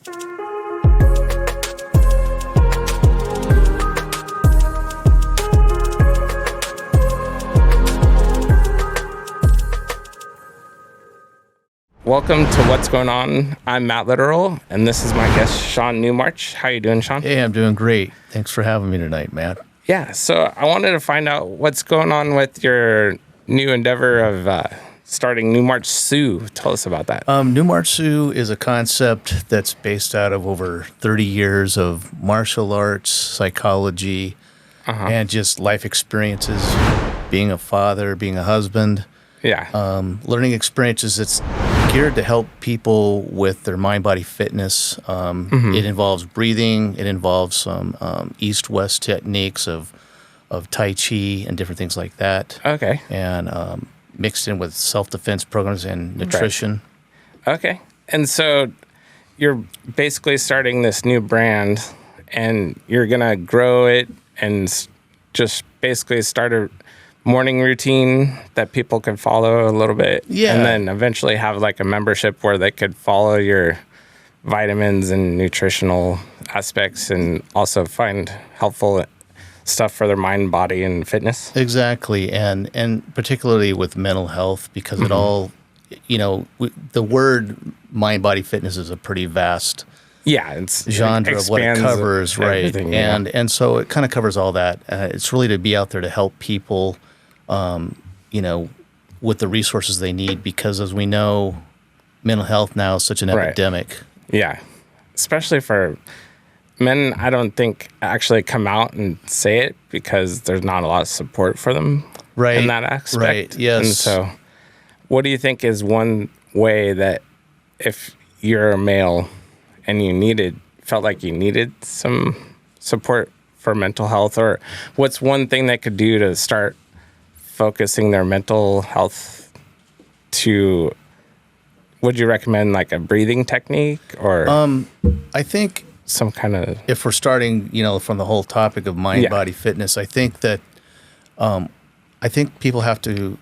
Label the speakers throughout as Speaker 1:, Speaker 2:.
Speaker 1: Welcome to What's Going On. I'm Matt Litteral, and this is my guest, Shawn Newmarch. How you doing, Shawn?
Speaker 2: Hey, I'm doing great. Thanks for having me tonight, Matt.
Speaker 1: Yeah, so I wanted to find out what's going on with your new endeavor of starting Newmarx-su. Tell us about that.
Speaker 2: Newmarx-su is a concept that's based out of over 30 years of martial arts, psychology, and just life experiences, being a father, being a husband.
Speaker 1: Yeah.
Speaker 2: Learning experiences that's geared to help people with their mind-body fitness. It involves breathing. It involves some east-west techniques of Tai Chi and different things like that.
Speaker 1: Okay.
Speaker 2: And mixed in with self-defense programs and nutrition.
Speaker 1: Right. Okay. And so you're basically starting this new brand, and you're going to grow it and just basically start a morning routine that people could follow a little bit.
Speaker 2: Yeah.
Speaker 1: And then eventually have like a membership where they could follow your vitamins and nutritional aspects and also find helpful stuff for their mind, body, and fitness.
Speaker 2: Exactly. And particularly with mental health, because it all, the word mind, body, fitness is a pretty vast
Speaker 1: it's
Speaker 2: genre of what it covers, right?
Speaker 1: Yeah.
Speaker 2: And so it kind of covers all that. It's really to be out there to help people with the resources they need, because as we know, mental health now is such an epidemic.
Speaker 1: Yeah. Especially for men, I don't think actually come out and say it because there's not a lot of support for them in that aspect.
Speaker 2: Right, yes.
Speaker 1: And so what do you think is one way that if you're a male and felt like you needed some support for mental health, or what's one thing they could do to start focusing their mental health to, would you recommend like a breathing technique or
Speaker 2: I think
Speaker 1: some kind of,
Speaker 2: if we're starting, from the whole topic of mind body fitness, I think that I think people have to,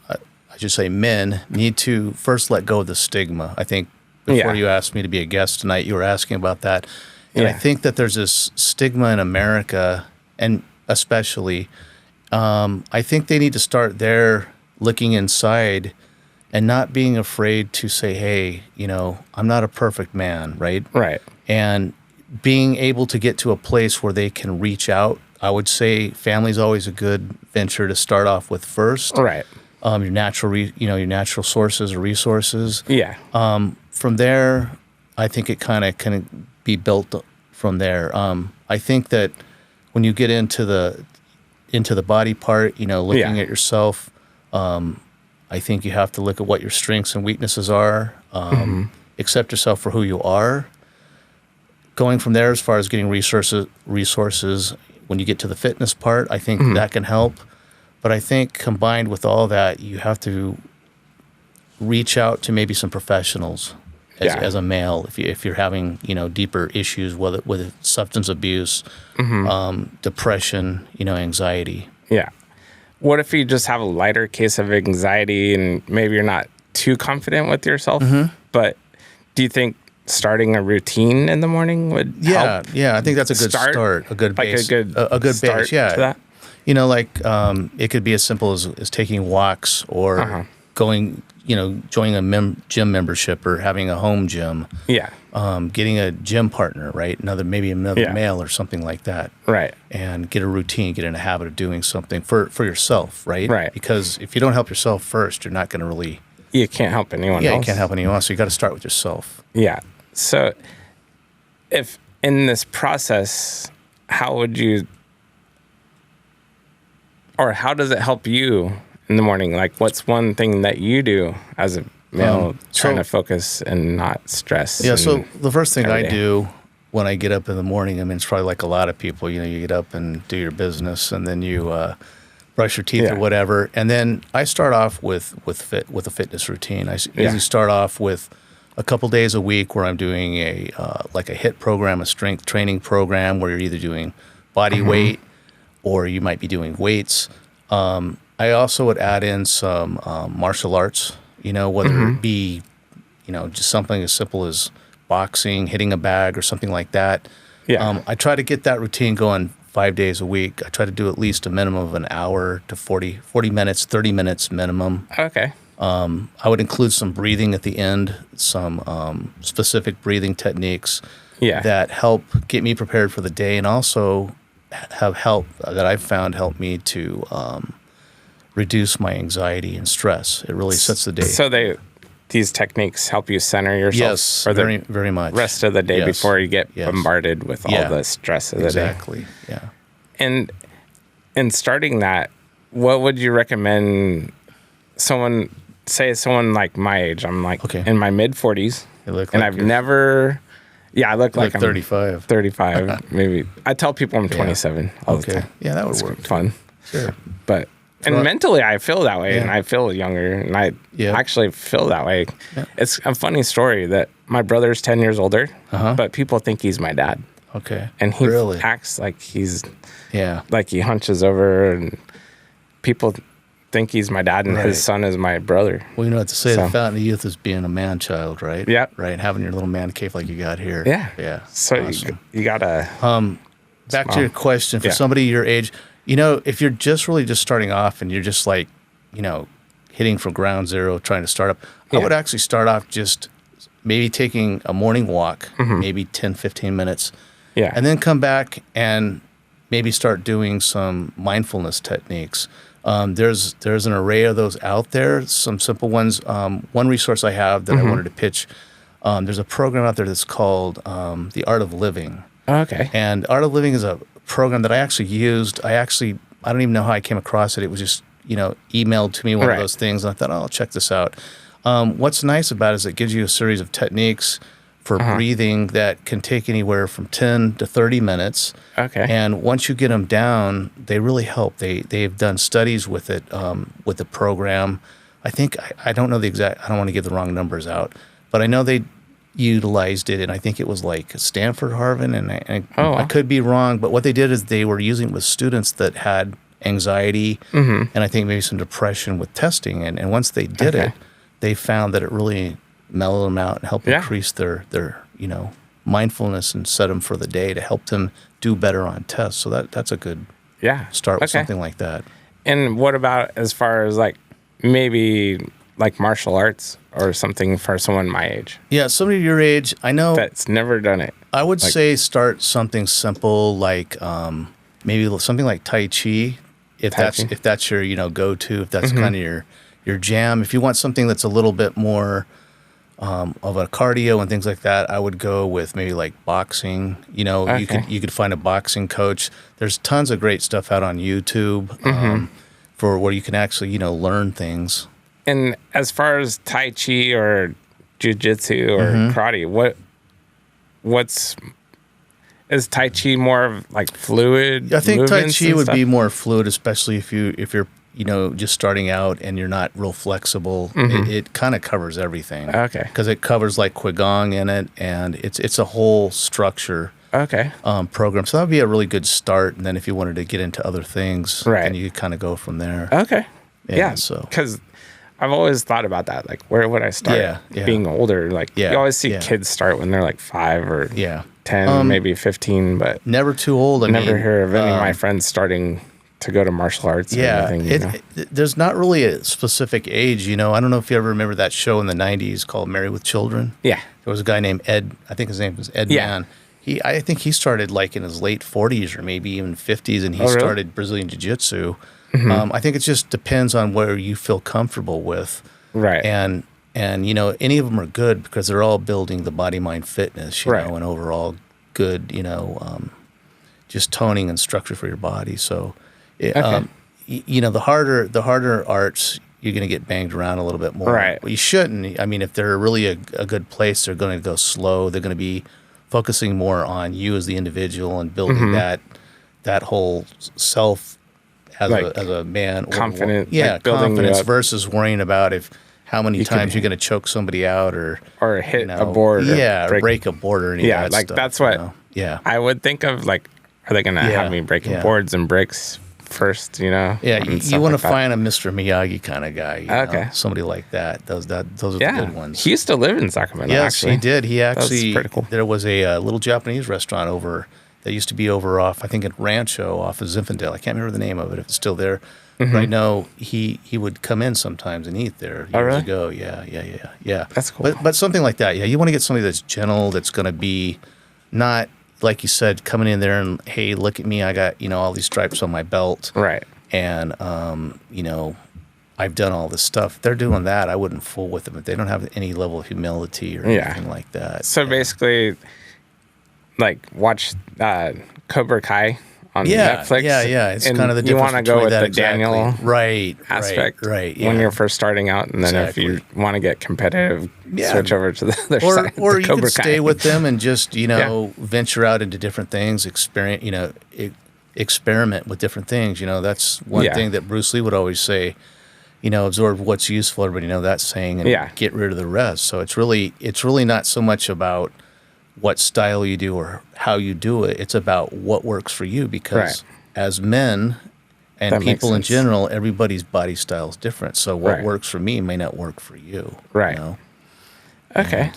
Speaker 2: I should say men need to first let go of the stigma. I think before you asked me to be a guest tonight, you were asking about that. And I think that there's this stigma in America, and especially I think they need to start there, looking inside and not being afraid to say, hey, I'm not a perfect man, right?
Speaker 1: Right.
Speaker 2: And being able to get to a place where they can reach out. I would say family's always a good venture to start off with first.
Speaker 1: Right.
Speaker 2: Your natural, your natural sources or resources.
Speaker 1: Yeah.
Speaker 2: From there, I think it kind of can be built from there. I think that when you get into the body part, looking at yourself, I think you have to look at what your strengths and weaknesses are, accept yourself for who you are. Going from there, as far as getting resources, when you get to the fitness part, I think that can help. But I think combined with all that, you have to reach out to maybe some professionals as a male, if you're having deeper issues with substance abuse, depression, anxiety.
Speaker 1: Yeah. What if you just have a lighter case of anxiety and maybe you're not too confident with yourself? But do you think starting a routine in the morning would help?
Speaker 2: Yeah, I think that's a good start, a good base, a good base. Yeah,
Speaker 1: to that?
Speaker 2: It could be as simple as taking walks or going, joining a gym membership or having a home gym.
Speaker 1: Yeah.
Speaker 2: Getting a gym partner, right? Another male or something like that.
Speaker 1: Right.
Speaker 2: And get a routine, get in a habit of doing something for yourself, right?
Speaker 1: Right.
Speaker 2: Because if you don't help yourself first, you're not going to really...
Speaker 1: You can't help anyone else.
Speaker 2: Yeah, you can't help anyone else. So you got to start with yourself.
Speaker 1: Yeah. So if in this process, how does it help you in the morning? Like, what's one thing that you do as a male trying to focus and not stress?
Speaker 2: Yeah, so the first thing I do when I get up in the morning, it's probably like a lot of people, you get up and do your business and then you brush your teeth or whatever. And then I start off with a fitness routine. I usually start off with a couple days a week where I'm doing a HIIT program, a strength training program, where you're either doing body weight or you might be doing weights. I also would add in some martial arts, whether it be, just something as simple as boxing, hitting a bag or something like that.
Speaker 1: Yeah.
Speaker 2: I try to get that routine going 5 days a week. I try to do at least a minimum of an hour to 40 minutes, 30 minutes minimum.
Speaker 1: Okay.
Speaker 2: I would include some breathing at the end, some specific breathing techniques that help get me prepared for the day, and also have help that I've found help me to reduce my anxiety and stress. It really sets the day.
Speaker 1: So these techniques help you center yourself for
Speaker 2: very,
Speaker 1: the
Speaker 2: very much.
Speaker 1: rest of the day before you get bombarded with all the stress of the day.
Speaker 2: Exactly. Yeah.
Speaker 1: And in starting that, what would you recommend someone like my age? I'm like in my mid 40s, and I've never. Yeah, I look like I'm
Speaker 2: 35.
Speaker 1: 35, maybe. I tell people I'm 27 all the time.
Speaker 2: Yeah, that would
Speaker 1: it's
Speaker 2: work.
Speaker 1: Fun.
Speaker 2: Sure.
Speaker 1: But and mentally, I feel that way, and I feel younger, and I actually feel that way. Yeah. It's a funny story that my brother's 10 years older, but people think he's my dad.
Speaker 2: Okay.
Speaker 1: And he acts like he's like he hunches over, and people think he's my dad, and his son is my brother.
Speaker 2: Well, you know what to say. The fountain of youth is being a man child, right?
Speaker 1: Yeah.
Speaker 2: Right. Having your little man cave like you got here.
Speaker 1: Yeah.
Speaker 2: Yeah.
Speaker 1: So awesome. you gotta.
Speaker 2: Back to your question, for somebody your age, you know, if you're just really just starting off and you're just like, you know, hitting from ground zero, trying to start up, I would actually start off just maybe taking a morning walk, maybe 10, 15 minutes. Yeah. And then come back and maybe start doing some mindfulness techniques. There's an array of those out there, some simple ones. One resource I have that I wanted to pitch, there's a program out there that's called The Art of Living.
Speaker 1: Okay.
Speaker 2: And Art of Living is a program that I actually used. I don't even know how I came across it. It was just, you know, emailed to me, one of those things. And I thought, I'll check this out. What's nice about it is it gives you a series of techniques for breathing that can take anywhere from 10 to 30 minutes. Okay. And once you get them down, they really help. They've done studies with it, with the program. I think, I don't know the exact, I don't want to give the wrong numbers out, but I know they utilized it, and I think it was like Stanford, Harvard, and I could be wrong, but what they did is they were using it with students that had anxiety and I think maybe some depression with testing. And once they did it, they found that it really mellowed them out and helped increase their you know, mindfulness and set them for the day to help them do better on tests. So that's a good start with something like that.
Speaker 1: And what about as far as like maybe like martial arts or something for someone my age? Yeah,
Speaker 2: somebody your age, I know
Speaker 1: that's never done it.
Speaker 2: I would say start something simple like maybe something like Tai Chi, if that's your, you know, go-to, if that's kind of your jam. If you want something that's a little bit more of a cardio and things like that, I would go with maybe like boxing. You know, you could find a boxing coach. There's tons of great stuff out on YouTube for where you can actually, you know, learn things.
Speaker 1: And as far as Tai Chi or Jiu-Jitsu or karate, is Tai Chi more of like fluid?
Speaker 2: I think Tai Chi would be more fluid, especially if you're you know, just starting out and you're not real flexible. It kind of covers everything. Okay. Because it covers like Qigong in it, and it's a whole structure. Okay. Program. So that would be a really good start. And then if you wanted to get into other things, then you kind of go from there.
Speaker 1: Okay. Yeah. So because I've always thought about that. Like, where would I start? Being older. Like, you always see kids start when they're like 5 or 10, maybe 15, but
Speaker 2: never too old. I
Speaker 1: never hear of any of my friends starting to go to martial arts. Or anything,
Speaker 2: there's not really a specific age. You know, I don't know if you ever remember that show in the 90s called Married with Children. Yeah. There was a guy named Ed. I think his name was Ed Mann. I think he started like in his late 40s or maybe even 50s, and he started Brazilian Jiu-Jitsu. I think it just depends on where you feel comfortable with. Right. And you know, any of them are good because they're all building the body-mind fitness, you know, and overall good, you know, just toning and structure for your body. So, you know, the harder arts, you're going to get banged around a little bit more. Right. But you shouldn't. I mean, if they're really a good place, they're going to go slow. They're going to be focusing more on you as the individual and building that whole self as a man,
Speaker 1: confident,
Speaker 2: like confidence versus worrying about how many times you're going to choke somebody out or
Speaker 1: hit a board,
Speaker 2: or break a board or anything.
Speaker 1: Like stuff, that's what I would think of. Like, are they going to have me breaking boards and bricks first, you know.
Speaker 2: Yeah,
Speaker 1: and
Speaker 2: you
Speaker 1: stuff
Speaker 2: want to
Speaker 1: like that.
Speaker 2: find a Mr. Miyagi kind of guy. You know, somebody like that. Those are the good ones.
Speaker 1: He used to live in Sacramento.
Speaker 2: Yes,
Speaker 1: actually.
Speaker 2: he did. He
Speaker 1: That was
Speaker 2: actually.
Speaker 1: pretty cool.
Speaker 2: There was a little Japanese restaurant over that used to be over off, I think, in Rancho off of Zinfandel. I can't remember the name of it if it's still there.
Speaker 1: Mm-hmm.
Speaker 2: But I know he would come in sometimes and eat there years
Speaker 1: really?
Speaker 2: ago. Yeah.
Speaker 1: That's cool.
Speaker 2: But something like that. Yeah, you want to get somebody that's gentle, that's going to be not like you said, coming in there and hey, look at me, I got all these stripes on my belt.
Speaker 1: Right.
Speaker 2: And, I've done all this stuff. They're doing that. I wouldn't fool with them. But they don't have any level of humility or anything like that.
Speaker 1: So basically, like, watch Cobra Kai on Netflix.
Speaker 2: Yeah. It's
Speaker 1: and
Speaker 2: kind of the
Speaker 1: you
Speaker 2: difference
Speaker 1: want to go with the
Speaker 2: exactly.
Speaker 1: Daniel
Speaker 2: aspect. Right. Yeah.
Speaker 1: when you're first starting out. And then if you want to get competitive, switch over to the other side.
Speaker 2: Or
Speaker 1: the
Speaker 2: you
Speaker 1: Cobra
Speaker 2: can stay
Speaker 1: Kai.
Speaker 2: with them and just, venture out into different things, experiment with different things. That's one thing that Bruce Lee would always say, absorb what's useful, everybody know that saying, and get rid of the rest. So it's really not so much about what style you do or how you do it. It's about what works for you, because as men and
Speaker 1: that
Speaker 2: people in general, everybody's body style is different. So what works for me may not work for you.
Speaker 1: Right. Okay.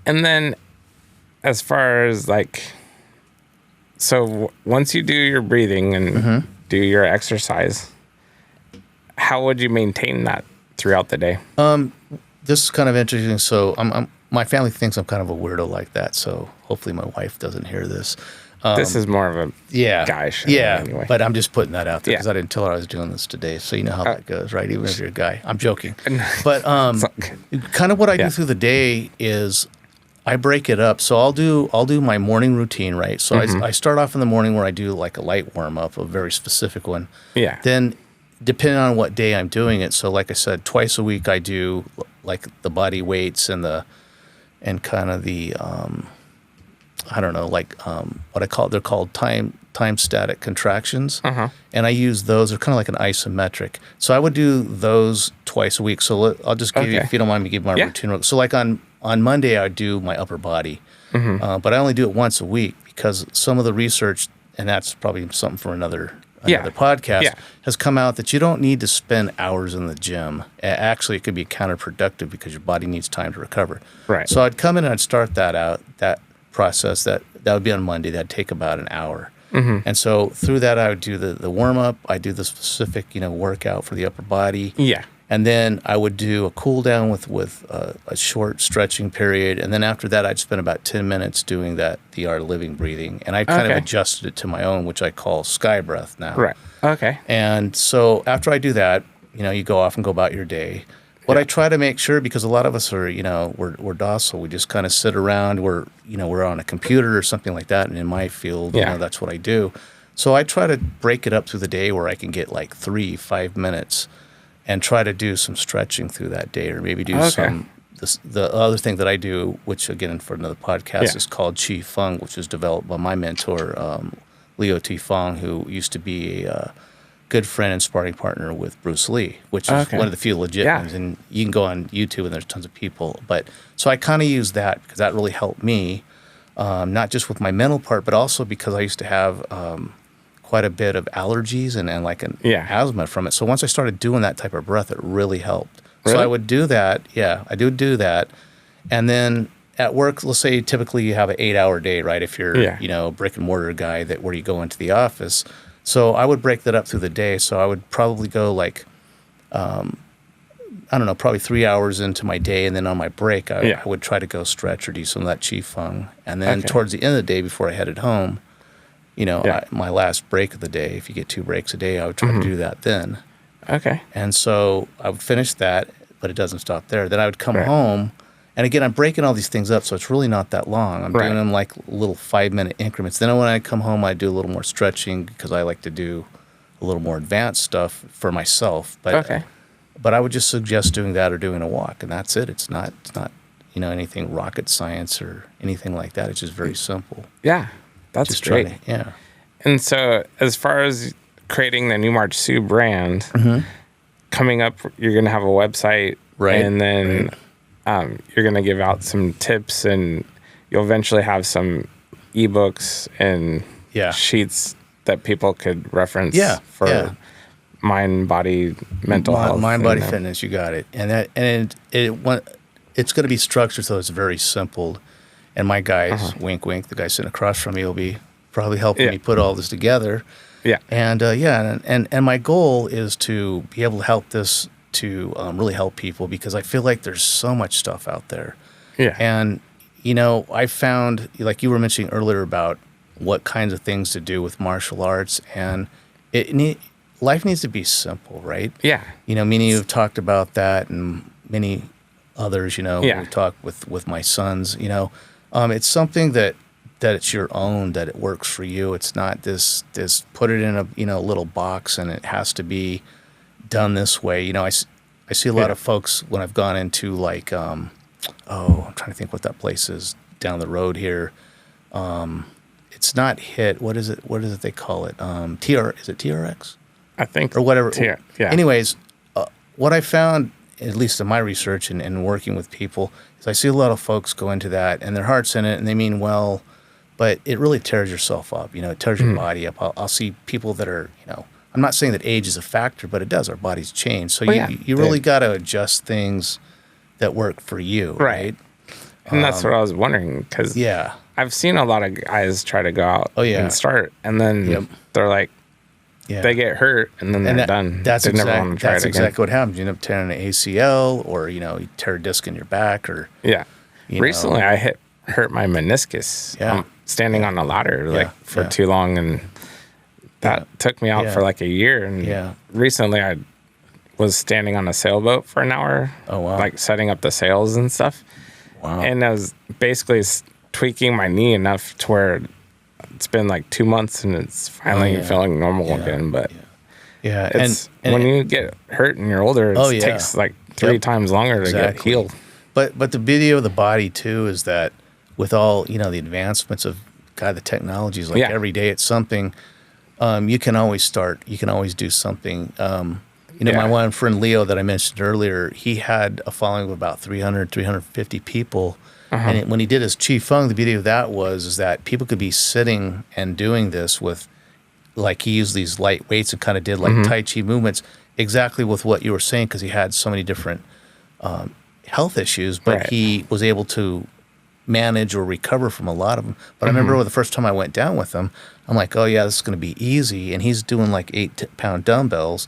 Speaker 1: And then as far as so once you do your breathing and do your exercise, how would you maintain that throughout the day?
Speaker 2: This is kind of interesting. So my family thinks I'm kind of a weirdo like that. So hopefully my wife doesn't hear this.
Speaker 1: This is more of a guy show. Anyway.
Speaker 2: But I'm just putting that out there because I didn't tell her I was doing this today. So you know how that goes, right? Even if you're a guy. I'm joking. But kind of what I do through the day is I break it up. So I'll do my morning routine, right? So I start off in the morning where I do like a light warm up, a very specific one. Yeah. Then depending on what day I'm doing it. So like I said, twice a week I do like the body weights and kind of the what they're called time static contractions. And I use those. They're kind of like an isometric. So I would do those twice a week. So I'll just give you, if you don't mind me giving my routine. So like on Monday I do my upper body, but I only do it once a week because some of the research, and that's probably something for another podcast, has come out that you don't need to spend hours in the gym. Actually, it could be counterproductive because your body needs time to recover. Right. So I'd come in and I'd start that process. That would be on Monday. That'd take about an hour. And so through that, I would do the warm up. I do the specific workout for the upper body. Yeah. And then I would do a cool down with a short stretching period. And then after that, I'd spend about 10 minutes doing the art of living breathing. And I kind of adjusted it to my own, which I call sky breath now. Right. Okay. And so after I do that, you go off and go about your day. What I try to make sure, because a lot of us are, we're docile. We just kind of sit around. We're on a computer or something like that. And in my field, that's what I do. So I try to break it up through the day where I can get like 3-5 minutes and try to do some stretching through that day, or maybe do some. The other thing that I do, which again for another podcast, is called Fung, which was developed by my mentor, Leo T. Fung, who used to be a good friend and sparring partner with Bruce Lee, which is one of the few legit ones. And you can go on YouTube and there's tons of people. But so I kind of use that because that really helped me, not just with my mental part, but also because I used to have quite a bit of allergies and like an asthma from it. So once I started doing that type of breath, it really helped. Really? So I would do that. Yeah, I do that. And then at work, let's say typically you have an 8-hour day, right? If you're, a brick and mortar guy where you go into the office. So I would break that up through the day. So I would probably go like, probably 3 hours into my day. And then on my break, I would try to go stretch or do some of that Chi Fung. And then towards the end of the day, before I headed home, my last break of the day, if you get 2 breaks a day, I would try to do that then. Okay. And so I would finish that, but it doesn't stop there. Then I would come home, and again, I'm breaking all these things up, so it's really not that long. I'm doing them like little 5-minute increments. Then when I come home, I do a little more stretching because I like to do a little more advanced stuff for myself. But but I would just suggest doing that or doing a walk, and that's it. It's not anything rocket science or anything like that. It's just very simple.
Speaker 1: Yeah. That's just great.
Speaker 2: Yeah.
Speaker 1: And so as far as creating the Newmarx-su brand, coming up, you're going to have a website. Right. And then you're going to give out some tips, and you'll eventually have some ebooks and sheets that people could reference
Speaker 2: Yeah,
Speaker 1: for
Speaker 2: yeah.
Speaker 1: mind, body, mental health.
Speaker 2: Mind, body, fitness. You got it. And it's going to be structured so it's very simple. And my guys, wink, wink, the guy sitting across from me will be probably helping me put all this together.
Speaker 1: Yeah.
Speaker 2: And and my goal is to be able to help this to really help people, because I feel like there's so much stuff out there.
Speaker 1: Yeah.
Speaker 2: And, you know, I found, like you were mentioning earlier about what kinds of things to do with martial arts, and life needs to be simple, right?
Speaker 1: Yeah.
Speaker 2: You know, meaning you've talked about that, and many others, you know,
Speaker 1: Yeah.
Speaker 2: we talk with my sons, you know, it's something that it's your own, that it works for you. It's not this put it in a, you know, little box and it has to be done this way. You know, I see a lot of folks when I've gone into like, I'm trying to think what that place is down the road here. It's not HIIT. What is it? What is it they call it? Is it TRX?
Speaker 1: I think.
Speaker 2: Or whatever.
Speaker 1: Yeah.
Speaker 2: Anyways, what I found, at least in my research and working with people, is I see a lot of folks go into that and their heart's in it and they mean well, but it really tears yourself up. You know, it tears your body up. I'll see people that are, you know, I'm not saying that age is a factor, but it does. Our bodies change. So you really got to adjust things that work for you. Right.
Speaker 1: And that's what I was wondering, because I've seen a lot of guys try to go out and start, and then they're like, they get hurt, and then they're done.
Speaker 2: That's
Speaker 1: they never want to try it again.
Speaker 2: Exactly what happens. You end up tearing an ACL, or, you know, you tear a disc in your back, or
Speaker 1: Recently, I hurt my meniscus standing on a ladder for too long, and that took me out for like a year. And recently, I was standing on a sailboat for an hour, like setting up the sails and stuff. Wow. And I was basically tweaking my knee enough to where it's been like 2 months and it's finally feeling normal again. But it's and when you get hurt and you're older, it takes like 3 times longer to get healed.
Speaker 2: But the beauty of the body too is that with all, you know, the advancements of the technologies, like every day it's something. You can always start. You can always do something. You know, my one friend Leo that I mentioned earlier, he had a following of about 300, 350 people. And when he did his Fung, the beauty of that is that people could be sitting and doing this with, like, he used these light weights and kind of did like Tai Chi movements, exactly with what you were saying, because he had so many different health issues, but he was able to manage or recover from a lot of them. But I remember the first time I went down with him, I'm like, oh yeah, this is going to be easy. And he's doing like 8-pound dumbbells.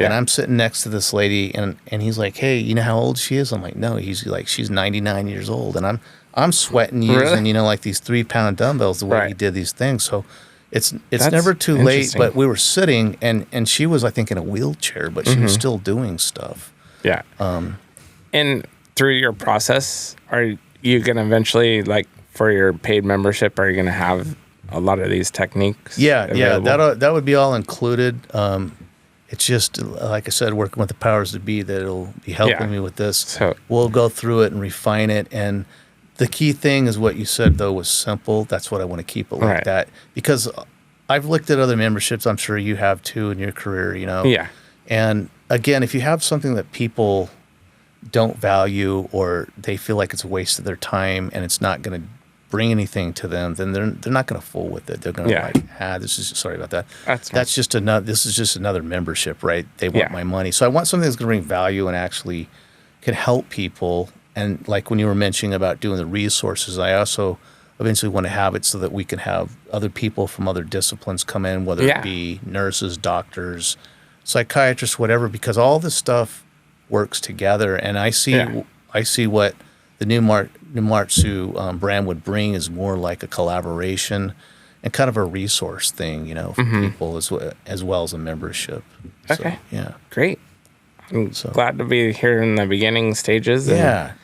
Speaker 2: And I'm sitting next to this lady, and he's like, hey, you know how old she is? I'm like, no. He's like, she's 99 years old. And I'm sweating using, you know, like these 3-pound dumbbells, the way he did these things. So it's never too late. But we were sitting, and she was, I think, in a wheelchair, but she was still doing stuff.
Speaker 1: Yeah. And through your process, are you going to eventually, like, for your paid membership, are you going to have a lot of these techniques?
Speaker 2: Yeah, that would be all included. It's just, like I said, working with the powers that be that'll be helping me with this. So we'll go through it and refine it. And the key thing is what you said, though, was simple. That's what I want to keep it like that. Because I've looked at other memberships. I'm sure you have, too, in your career, you know. Yeah. And, again, if you have something that people don't value, or they feel like it's a waste of their time and it's not going to bring anything to them, then they're not going to fool with it. They're going to sorry about that. This is just another membership, right? They want my money. So I want something that's going to bring value and actually can help people. And like when you were mentioning about doing the resources, I also eventually want to have it so that we can have other people from other disciplines come in, whether it be nurses, doctors, psychiatrists, whatever, because all this stuff works together. And I see what the Newmarx-su brand would bring is more like a collaboration and kind of a resource thing, you know, for people as well as a membership.
Speaker 1: Okay.
Speaker 2: So, yeah.
Speaker 1: Great. I'm glad to be here in the beginning stages. Yeah.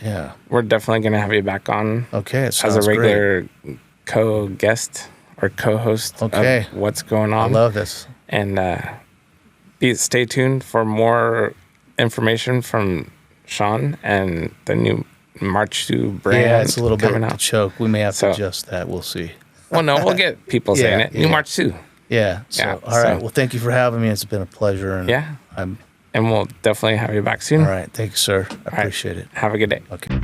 Speaker 1: We're definitely going to have you back on.
Speaker 2: Okay. It
Speaker 1: as a regular co-guest or co-host of what's going on.
Speaker 2: I love this.
Speaker 1: And stay tuned for more information from Shawn and the new Newmarx-su brand.
Speaker 2: Yeah, it's a little bit of a choke. We may have to adjust that. We'll see.
Speaker 1: Well, no, we'll get people saying it. Newmarx-su.
Speaker 2: Yeah. All right. Well, thank you for having me. It's been a pleasure. And
Speaker 1: and we'll definitely have you back soon.
Speaker 2: All right. Thank you, sir. I appreciate it.
Speaker 1: Have a good day.
Speaker 2: Okay.